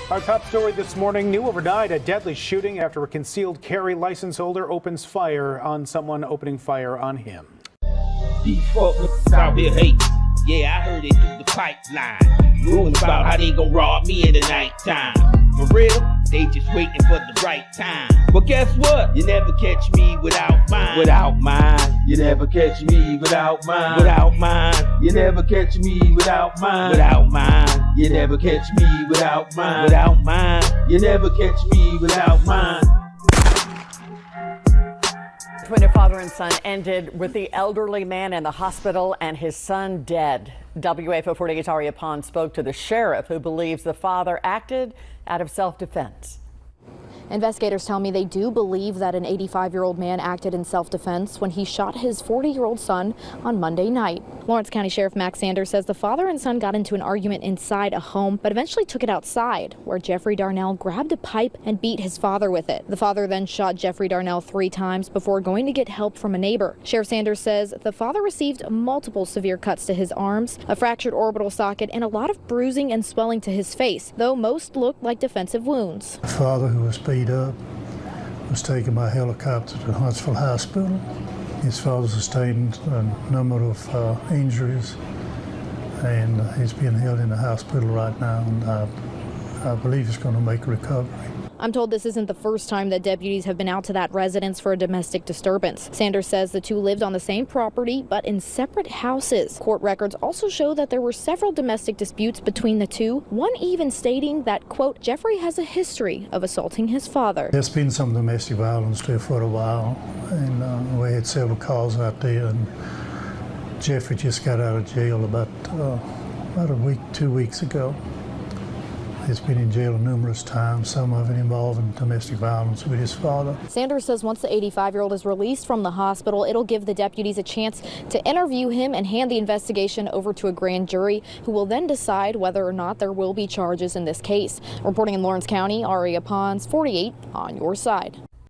Our top story this morning, new overnight, a deadly shooting after a concealed carry license holder opens fire on someone opening fire on him. These folks out here hate. Yeah, I heard it through the pipeline. Rumors about how they gon' rob me in the nighttime. For real, they just waiting for the right time. But guess what? You never catch me without mine. Without mine. You never catch me without mine. Without mine. You never catch me without mine. Without mine. You never catch me without mine. Without mine. You never catch me without mine. Between a father and son ended with the elderly man in the hospital and his son dead. WAFO 48's Aria Pond spoke to the sheriff, who believes the father acted out of self-defense. Investigators tell me they do believe that an 85-year-old man acted in self-defense when he shot his 40-year-old son on Monday night. Lawrence County Sheriff Max Sanders says the father and son got into an argument inside a home, but eventually took it outside, where Jeffrey Darnell grabbed a pipe and beat his father with it. The father then shot Jeffrey Darnell 3 times before going to get help from a neighbor. Sheriff Sanders says the father received multiple severe cuts to his arms, a fractured orbital socket, and a lot of bruising and swelling to his face, though most looked like defensive wounds. The father, who was beat up, was taken by helicopter to Huntsville Hospital. His father sustained a number of injuries, and he's being held in the hospital right now, and I believe he's going to make a recovery. I'm told this isn't the first time that deputies have been out to that residence for a domestic disturbance. Sanders says the two lived on the same property, but in separate houses. Court records also show that there were several domestic disputes between the two, one even stating that, quote, Jeffrey has a history of assaulting his father. There's been some domestic violence there for a while, and we had several calls out there, and Jeffrey just got out of jail about a week, 2 weeks ago. He's been in jail numerous times, some of it involving domestic violence with his father. Sanders says once the 85-year-old is released from the hospital, it'll give the deputies a chance to interview him and hand the investigation over to a grand jury, who will then decide whether or not there will be charges in this case. Reporting in Lawrence County, Aria Pons, 48 on your side.